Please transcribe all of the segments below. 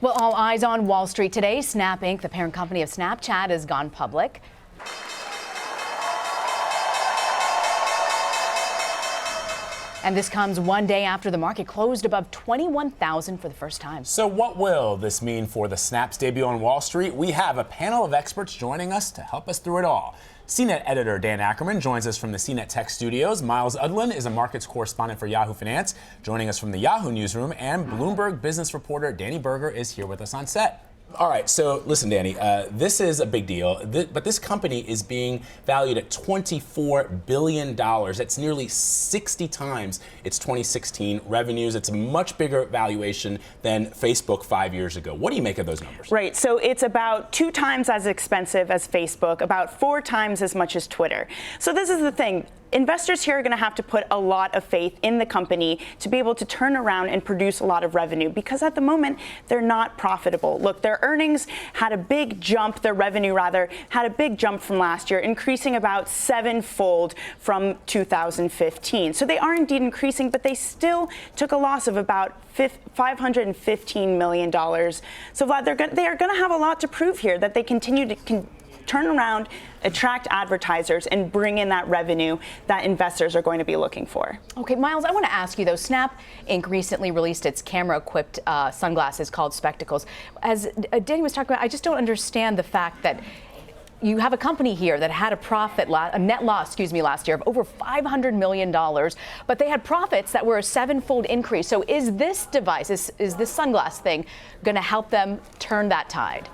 Well, all eyes on Wall Street today. Snap Inc., the parent company of Snapchat, has gone public. And this comes one day after the market closed above 21,000 for the first time. So what will this mean for the Snap's debut on Wall Street? We have a panel of experts joining us to help us through it all. CNET editor Dan Ackerman joins us from the CNET Tech Studios. Myles Udland is a markets correspondent for Yahoo Finance, joining us from the Yahoo newsroom. And Bloomberg business reporter Dani Berger is here with us on set. All right, so listen, Dani, this is a big deal, but this company is being valued at $24 billion. That's nearly 60 times its 2016 revenues. It's a much bigger valuation than Facebook 5 years ago. What do you make of those numbers? Right, so it's about 2 times as expensive as Facebook, about 4 times as much as Twitter. So this is the thing. Investors here are going to have to put a lot of faith in the company to be able to turn around and produce a lot of revenue, because at the moment they're not profitable. Look, their earnings had a big jump, their revenue rather, had a big jump from last year, increasing about 7-fold from 2015. So they are indeed increasing, but they still took a loss of about $515 million. So Vlad, they are going to have a lot to prove here, that they continue to turn around, attract advertisers, and bring in that revenue that investors are going to be looking for. Okay, Myles, I want to ask you, though. Snap Inc. recently released its camera-equipped sunglasses called Spectacles. As Dani was talking about, I just don't understand the fact that you have a company here that had a net loss, last year of over $500 million, but they had profits that were a 7-fold increase. So is this device, is this sunglass thing, going to help them turn that tide?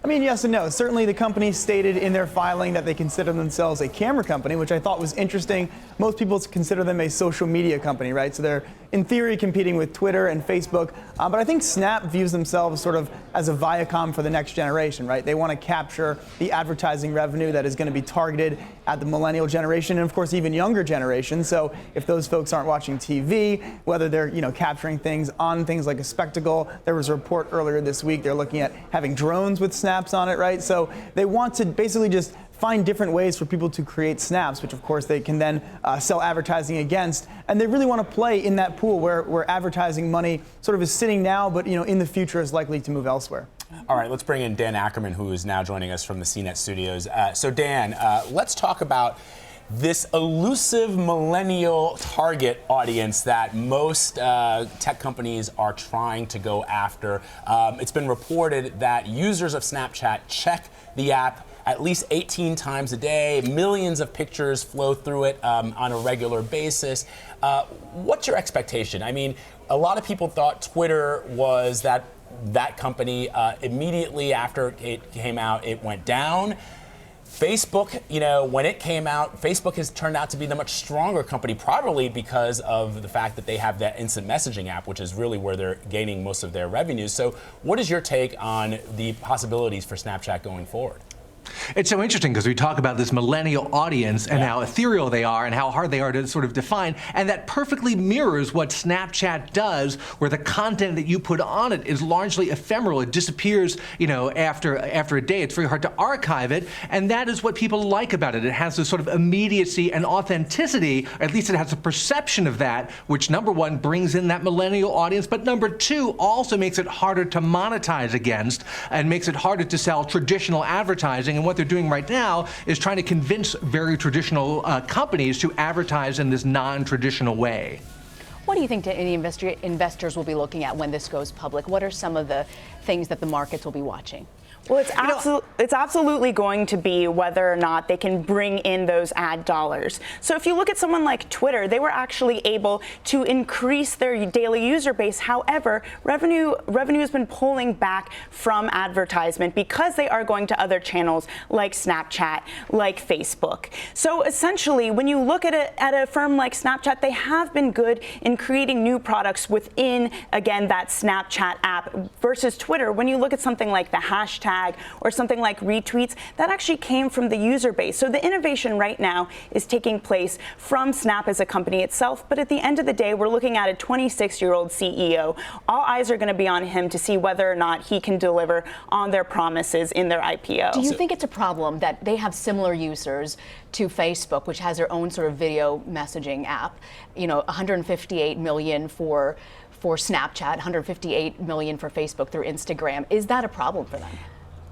I mean, yes and no. Certainly the company stated in their filing that they consider themselves a camera company, which I thought was interesting. Most people consider them a social media company, right? So they're, in theory, competing with Twitter and Facebook. But I think Snap views themselves sort of as a Viacom for the next generation, right? They want to capture the advertising revenue that is going to be targeted at the millennial generation and, of course, even younger generations. So if those folks aren't watching TV, whether they're, capturing things on things like a spectacle, there was a report earlier this week, they're looking at having drones with snaps on it, right? So they want to basically just find different ways for people to create snaps, which of course they can then sell advertising against. And they really want to play in that pool where advertising money sort of is sitting now, but in the future is likely to move elsewhere. All right, let's bring in Dan Ackerman, who is now joining us from the CNET studios. So Dan, let's talk about this elusive millennial target audience that most tech companies are trying to go after. It's been reported that users of Snapchat check the app at least 18 times a day. Millions of pictures flow through it on a regular basis. What's your expectation? I mean, a lot of people thought Twitter was that company. Immediately after it came out, it went down. Facebook, when it came out, Facebook has turned out to be the much stronger company, probably because of the fact that they have that instant messaging app, which is really where they're gaining most of their revenues. So what is your take on the possibilities for Snapchat going forward? It's so interesting because we talk about this millennial audience and how ethereal they are and how hard they are to sort of define, and that perfectly mirrors what Snapchat does, where the content that you put on it is largely ephemeral. It disappears, after a day. It's very hard to archive it, and that is what people like about it. It has this sort of immediacy and authenticity, or at least it has a perception of that, which number one brings in that millennial audience, but number two also makes it harder to monetize against and makes it harder to sell traditional advertising. And what they're doing right now is trying to convince very traditional companies to advertise in this non-traditional way. What do you think any investors will be looking at when this goes public? What are some of the things that the markets will be watching? Well, it's absolutely going to be whether or not they can bring in those ad dollars. So if you look at someone like Twitter, they were actually able to increase their daily user base. However, revenue has been pulling back from advertisement because they are going to other channels like Snapchat, like Facebook. So essentially, when you look at a firm like Snapchat, they have been good in creating new products within, again, that Snapchat app versus Twitter. When you look at something like the hashtag or something like retweets, that actually came from the user base. So the innovation right now is taking place from Snap as a company itself, but at the end of the day, we're looking at a 26-year-old CEO. All eyes are going to be on him to see whether or not he can deliver on their promises in their IPO. Do you think it's a problem that they have similar users to Facebook, which has their own sort of video messaging app? 158 million for for Snapchat, 158 million for Facebook through Instagram. Is that a problem for them?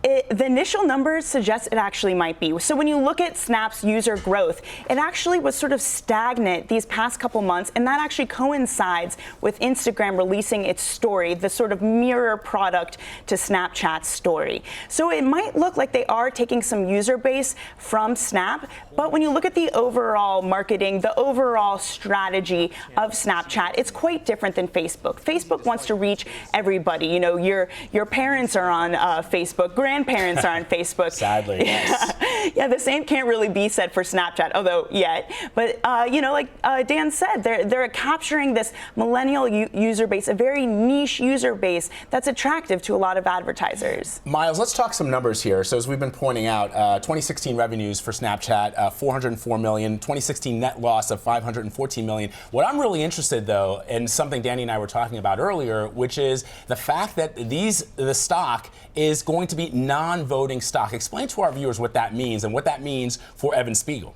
The initial numbers suggest it actually might be. So when you look at Snap's user growth, it actually was sort of stagnant these past couple months, and that actually coincides with Instagram releasing its story, the sort of mirror product to Snapchat's story. So it might look like they are taking some user base from Snap, but when you look at the overall marketing, the overall strategy of Snapchat, it's quite different than Facebook. Facebook wants to reach everybody. You know, your parents are on Facebook, grandparents are on Facebook. Sadly, yes. Yeah, the same can't really be said for Snapchat, although yet. But you know, like Dan said, they're capturing this millennial user base, a very niche user base that's attractive to a lot of advertisers. Myles, let's talk some numbers here. So as we've been pointing out, 2016 revenues for Snapchat, 404 million, 2016 net loss of 514 million. What I'm really interested, though, in something Dani and I were talking about earlier, which is the fact that the stock is going to be non-voting stock. Explain to our viewers what that means and what that means for Evan Spiegel.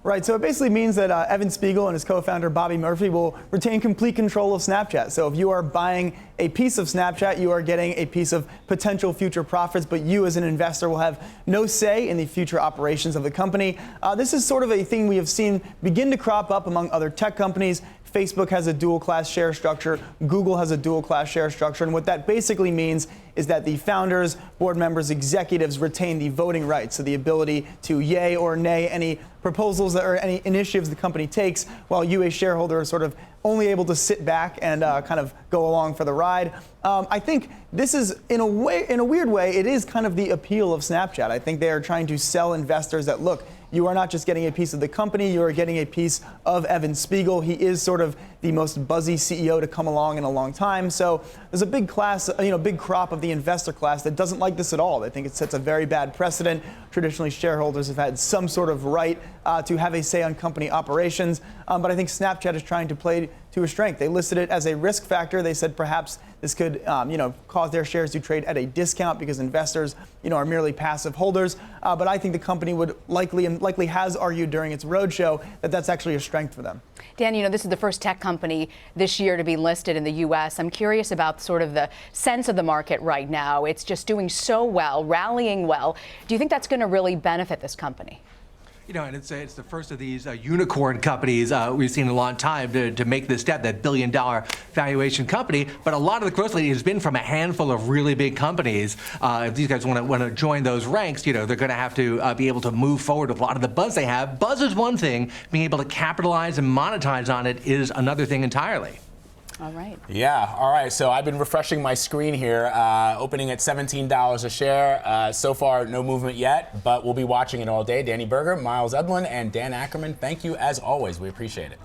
Right, so it basically means that Evan Spiegel and his co-founder Bobby Murphy will retain complete control of Snapchat. So if you are buying a piece of Snapchat, you are getting a piece of potential future profits, but you as an investor will have no say in the future operations of the company. This is sort of a thing we have seen begin to crop up among other tech companies. Facebook has a dual-class share structure. Google has a dual-class share structure. And what that basically means is that the founders, board members, executives retain the voting rights, so the ability to yay or nay any proposals or any initiatives the company takes, while you, a shareholder, are sort of only able to sit back and kind of go along for the ride. I think this is, in a weird way, it is kind of the appeal of Snapchat. I think they are trying to sell investors that, look, you are not just getting a piece of the company, you are getting a piece of Evan Spiegel. He is sort of the most buzzy CEO to come along in a long time. So there's a big class, big crop of the investor class that doesn't like this at all. They think it sets a very bad precedent. Traditionally, shareholders have had some sort of right to have a say on company operations. But I think Snapchat is trying to play to a strength. They listed it as a risk factor. They said perhaps this could, cause their shares to trade at a discount because investors, are merely passive holders. But I think the company would likely has argued during its roadshow that that's actually a strength for them. Dan, this is the first tech company this year to be listed in the U.S. I'm curious about sort of the sense of the market right now. It's just doing so well, rallying well. Do you think that's going to really benefit this company? And it's the first of these unicorn companies we've seen in a long time to make this step, that billion-dollar valuation company. But a lot of the growth lately has been from a handful of really big companies. If these guys want to join those ranks, they're going to have to be able to move forward with a lot of the buzz they have. Buzz is one thing. Being able to capitalize and monetize on it is another thing entirely. All right. Yeah, all right. So I've been refreshing my screen here, opening at $17 a share. So far, no movement yet, but we'll be watching it all day. Dani Berger, Myles Udland, and Dan Ackerman, thank you as always. We appreciate it.